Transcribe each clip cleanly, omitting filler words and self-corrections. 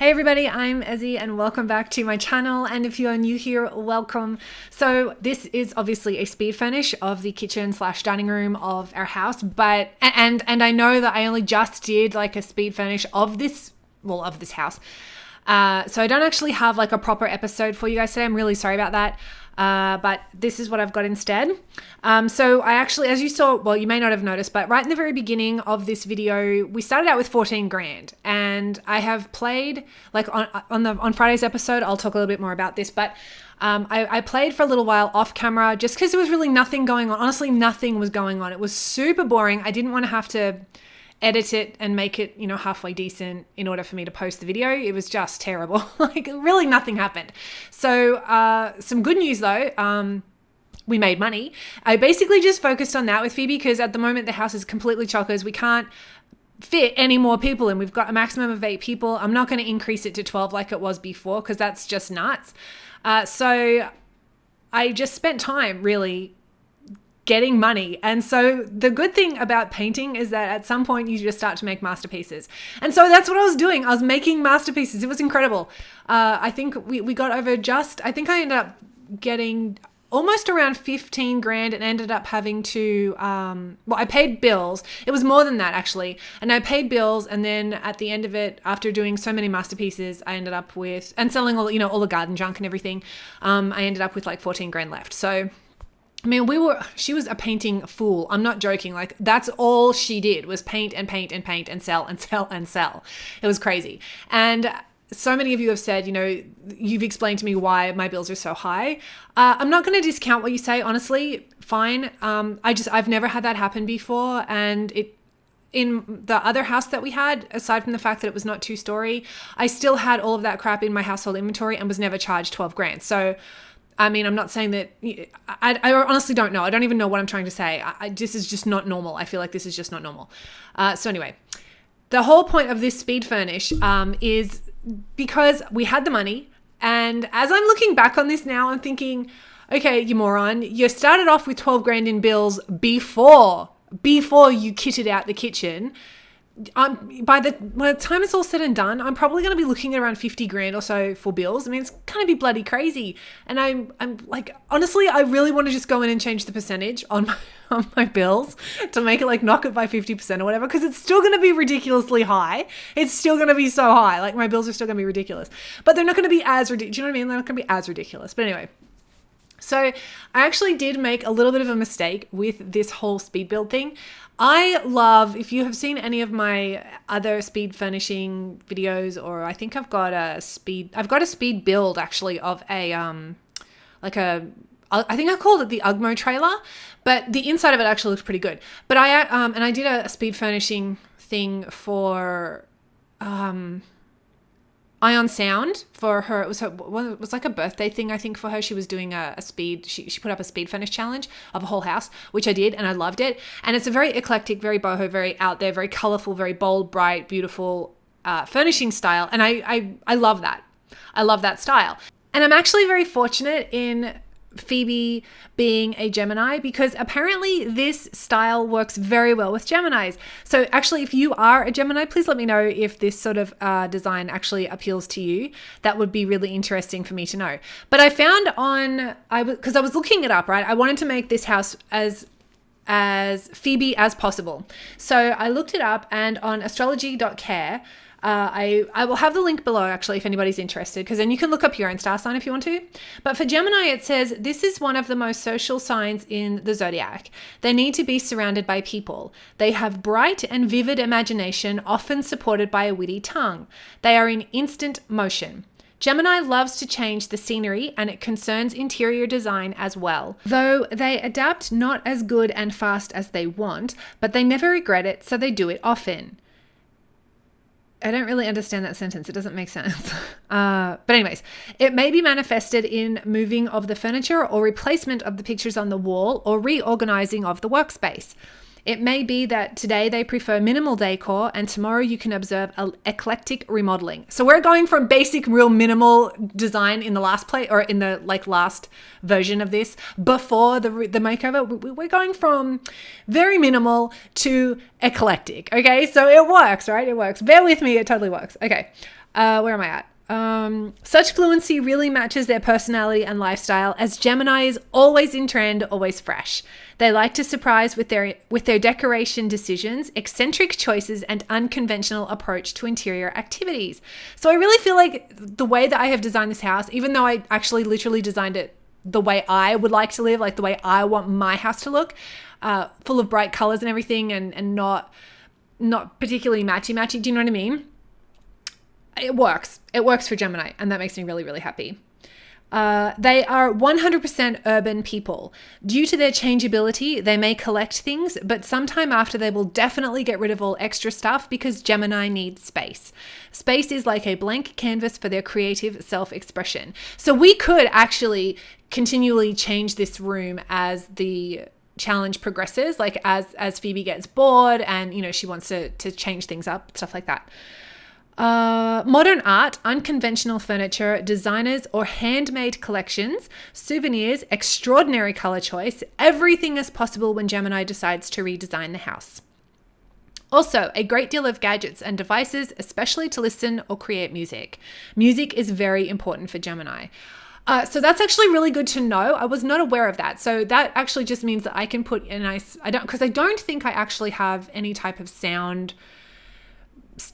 Hey everybody, I'm Ezzie and welcome back to my channel, and if you are new here, welcome. So this is obviously a speed furnish of the kitchen / dining room of our house, but and I know that I only just did like a speed furnish of this house. So I don't actually have like a proper episode for you guys today. I'm really sorry about that. But this is what I've got instead. So I actually, as you saw, well, you may not have noticed, but right in the very beginning of this video, we started out with 14 grand, and I have played like on Friday's episode. I'll talk a little bit more about this, but I played for a little while off camera just because there was really nothing going on. Honestly, nothing was going on. It was super boring. I didn't want to have to edit it and make it, halfway decent in order for me to post the video. It was just terrible. Like really nothing happened. So some good news though, we made money. I basically just focused on that with Phoebe because at the moment the house is completely chockers. We can't fit any more people in. We've got a maximum of 8 people. I'm not going to increase it to 12 like it was before because that's just nuts. So I just spent time really getting money. And so the good thing about painting is that at some point you just start to make masterpieces. And so that's what I was doing. I was making masterpieces. It was incredible. I think we got over I think I ended up getting almost around 15 grand and ended up having to, I paid bills. It was more than that actually. And I paid bills. And then at the end of it, after doing so many masterpieces, I ended up with, and selling all the garden junk and everything, I ended up with like 14 grand left. So I mean, she was a painting fool. I'm not joking. Like that's all she did was paint and paint and paint and sell and sell and sell. It was crazy. And so many of you have said, you've explained to me why my bills are so high. I'm not going to discount what you say. Honestly, fine. I've never had that happen before. And in the other house that we had, aside from the fact that it was not 2-story, I still had all of that crap in my household inventory and was never charged 12 grand. So I mean, I'm not saying that, I honestly don't know. I don't even know what I'm trying to say. This is just not normal. I feel like this is just not normal. So anyway, the whole point of this speed furnish is because we had the money. And as I'm looking back on this now, I'm thinking, okay, you moron, you started off with 12 grand in bills before you kitted out the kitchen. By the time it's all said and done, I'm probably going to be looking at around 50 grand or so for bills. I mean, it's going to be bloody crazy. And I'm like, honestly, I really want to just go in and change the percentage on my bills to make it like knock it by 50% or whatever, because it's still going to be ridiculously high. It's still going to be so high. Like my bills are still going to be ridiculous, but they're not going to be as ridiculous. Do you know what I mean? They're not going to be as ridiculous. But anyway, so I actually did make a little bit of a mistake with this whole speed build thing. I love, if you have seen any of my other speed furnishing videos, or I think I've got a speed build actually of a, I think I called it the Ugmo trailer, but the inside of it actually looks pretty good. But I did a speed furnishing thing for, Ion Sound for her. It was like a birthday thing, I think, for her. She was doing a speed, she put up a speed furnish challenge of a whole house, which I did, and I loved it. And it's a very eclectic, very boho, very out there, very colorful, very bold, bright, beautiful furnishing style. And I love that. I love that style. And I'm actually very fortunate in Phoebe being a Gemini, because apparently this style works very well with Geminis. So actually, if you are a Gemini, please let me know if this sort of design actually appeals to you. That would be really interesting for me to know. But I found because I was looking it up, right? I wanted to make this house as Phoebe as possible. So I looked it up, and on astrology.care, I will have the link below actually if anybody's interested, because then you can look up your own star sign if you want to. But for Gemini, it says this is one of the most social signs in the zodiac. They need to be surrounded by people. They have bright and vivid imagination, often supported by a witty tongue. They are in instant motion. Gemini loves to change the scenery, and it concerns interior design as well. Though they adapt not as good and fast as they want, but they never regret it, so they do it often. I don't really understand that sentence. It doesn't make sense. But anyways, it may be manifested in moving of the furniture or replacement of the pictures on the wall or reorganizing of the workspace. It may be that today they prefer minimal decor and tomorrow you can observe eclectic remodeling. So we're going from basic, real minimal design in the last play, or in the last version of this before the makeover. We're going from very minimal to eclectic. Okay, so it works, right? It works. Bear with me. It totally works. Okay. Where am I at? Such fluency really matches their personality and lifestyle, as Gemini is always in trend, always fresh. They like to surprise with their decoration decisions, eccentric choices, and unconventional approach to interior activities. So I really feel like the way that I have designed this house, even though I actually literally designed it the way I would like to live, like the way I want my house to look, full of bright colors and everything, and not particularly matchy. Do you know what I mean? It works. It works for Gemini, and that makes me really, really happy. They are 100% urban people. Due to their changeability, they may collect things, but sometime after they will definitely get rid of all extra stuff because Gemini needs space. Space is like a blank canvas for their creative self-expression. So we could actually continually change this room as the challenge progresses, like as Phoebe gets bored and, she wants to change things up, stuff like that. Modern art, unconventional furniture, designers or handmade collections, souvenirs, extraordinary color choice, everything is possible when Gemini decides to redesign the house. Also, a great deal of gadgets and devices, especially to listen or create music. Music is very important for Gemini. So that's actually really good to know. I was not aware of that. So that actually just means that I can put a nice, because I don't think I actually have any type of sound,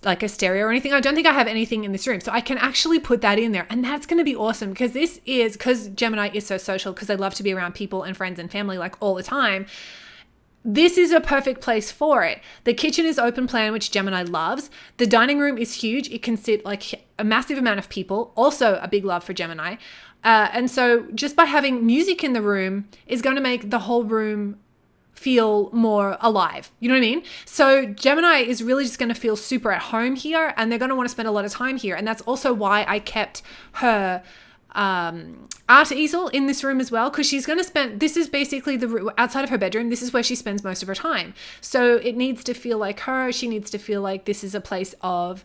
like a stereo or anything. I don't think I have anything in this room. So I can actually put that in there, and that's going to be awesome because Gemini is so social, because they love to be around people and friends and family like all the time. This is a perfect place for it. The kitchen is open plan, which Gemini loves. The dining room is huge. It can sit like a massive amount of people. Also a big love for Gemini. And so just by having music in the room is going to make the whole room feel more alive. You know what I mean? So Gemini is really just going to feel super at home here, and they're going to want to spend a lot of time here. And that's also why I kept her art easel in this room as well, because she's going to spend, this is basically the outside of her bedroom, this is where she spends most of her time. So it needs to feel like her. She needs to feel like this is a place of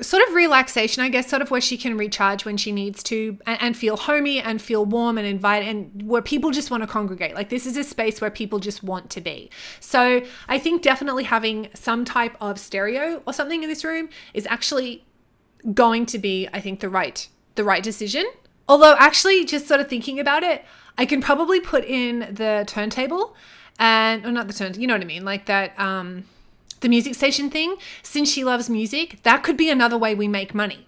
sort of relaxation, I guess, sort of where she can recharge when she needs to, and feel homey and feel warm and invited, and where people just want to congregate. Like, this is a space where people just want to be. So I think definitely having some type of stereo or something in this room is actually going to be, I think, the right decision. Although actually, just sort of thinking about it, I can probably put in the turntable or not the turntable, you know what I mean? Like that, the music station thing. Since she loves music, that could be another way we make money.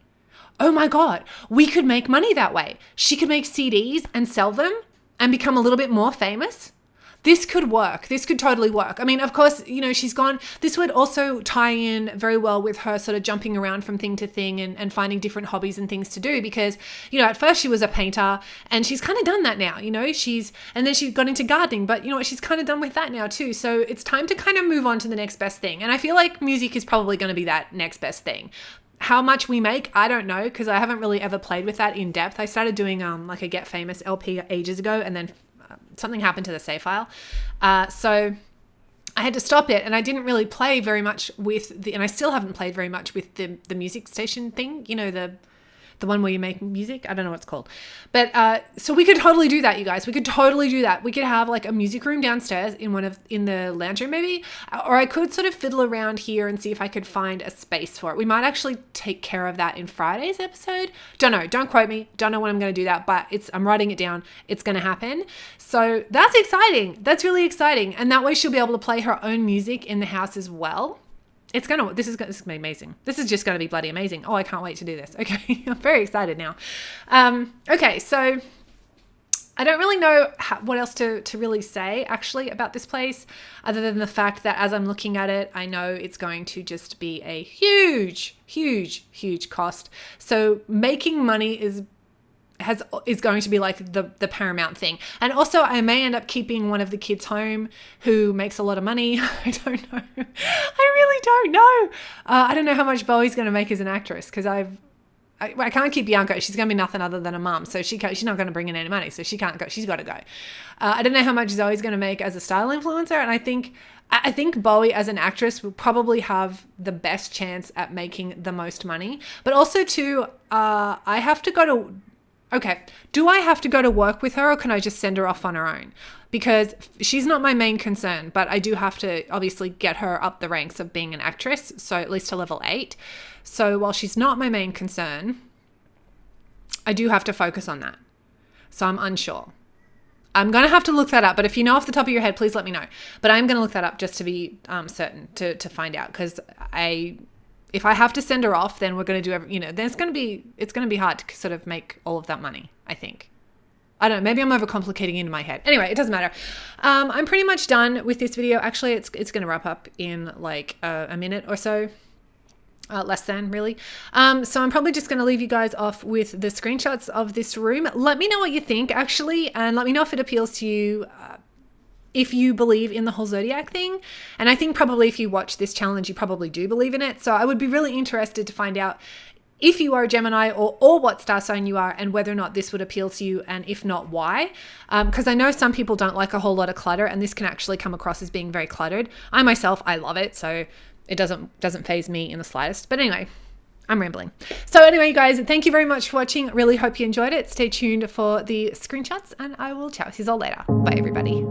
Oh my God, we could make money that way. She could make CDs and sell them and become a little bit more famous. This could work. This could totally work. I mean, of course, she's gone. This would also tie in very well with her sort of jumping around from thing to thing and finding different hobbies and things to do, because, at first she was a painter, and she's kind of done that now, and then she got into gardening, but she's kind of done with that now too. So it's time to kind of move on to the next best thing. And I feel like music is probably going to be that next best thing. How much we make, I don't know, because I haven't really ever played with that in depth. I started doing like a Get Famous LP ages ago, and then something happened to the save file. So I had to stop it, and I didn't really play very much and I still haven't played very much with the music station thing, the one where you make music. I don't know what it's called. But so we could totally do that, you guys. We could totally do that. We could have like a music room downstairs in the lounge room maybe. Or I could sort of fiddle around here and see if I could find a space for it. We might actually take care of that in Friday's episode. Don't know. Don't quote me. Don't know when I'm going to do that, but I'm writing it down. It's going to happen. So that's exciting. That's really exciting. And that way she'll be able to play her own music in the house as well. This is going to be amazing. This is just going to be bloody amazing. Oh, I can't wait to do this. Okay. I'm very excited now. Okay. So I don't really know what else to really say actually about this place, other than the fact that as I'm looking at it, I know it's going to just be a huge, huge, huge cost. So making money is going to be like the paramount thing. And also I may end up keeping one of the kids home who makes a lot of money. I don't know. I really don't know. I don't know how much Bowie's going to make as an actress, because I can't keep Bianca. She's going to be nothing other than a mum. So she's not going to bring in any money. So she can't go. She's got to go. I don't know how much Zoe's going to make as a style influencer. And I think Bowie as an actress will probably have the best chance at making the most money. But also too, I have to go to Okay, do I have to go to work with her, or can I just send her off on her own? Because she's not my main concern, but I do have to obviously get her up the ranks of being an actress, so at least to level 8. So while she's not my main concern, I do have to focus on that. So I'm unsure. I'm going to have to look that up, but if you know off the top of your head, please let me know. But I'm going to look that up just to be certain, to find out, because if I have to send her off, then we're going to do, then it's going to be hard to sort of make all of that money, I think. I don't know, maybe I'm overcomplicating it in my head. Anyway, it doesn't matter. I'm pretty much done with this video. Actually, it's going to wrap up in like a minute or so. Less than, really. So I'm probably just going to leave you guys off with the screenshots of this room. Let me know what you think, actually, and let me know if it appeals to you, if you believe in the whole zodiac thing. And I think probably if you watch this challenge, you probably do believe in it. So I would be really interested to find out if you are a Gemini, or what star sign you are, and whether or not this would appeal to you, and if not, why. Because I know some people don't like a whole lot of clutter, and this can actually come across as being very cluttered. I myself, I love it, so it doesn't faze me in the slightest. But anyway, I'm rambling. So anyway, you guys, thank you very much for watching. Really hope you enjoyed it. Stay tuned for the screenshots, and I will chat with you all later. Bye, everybody.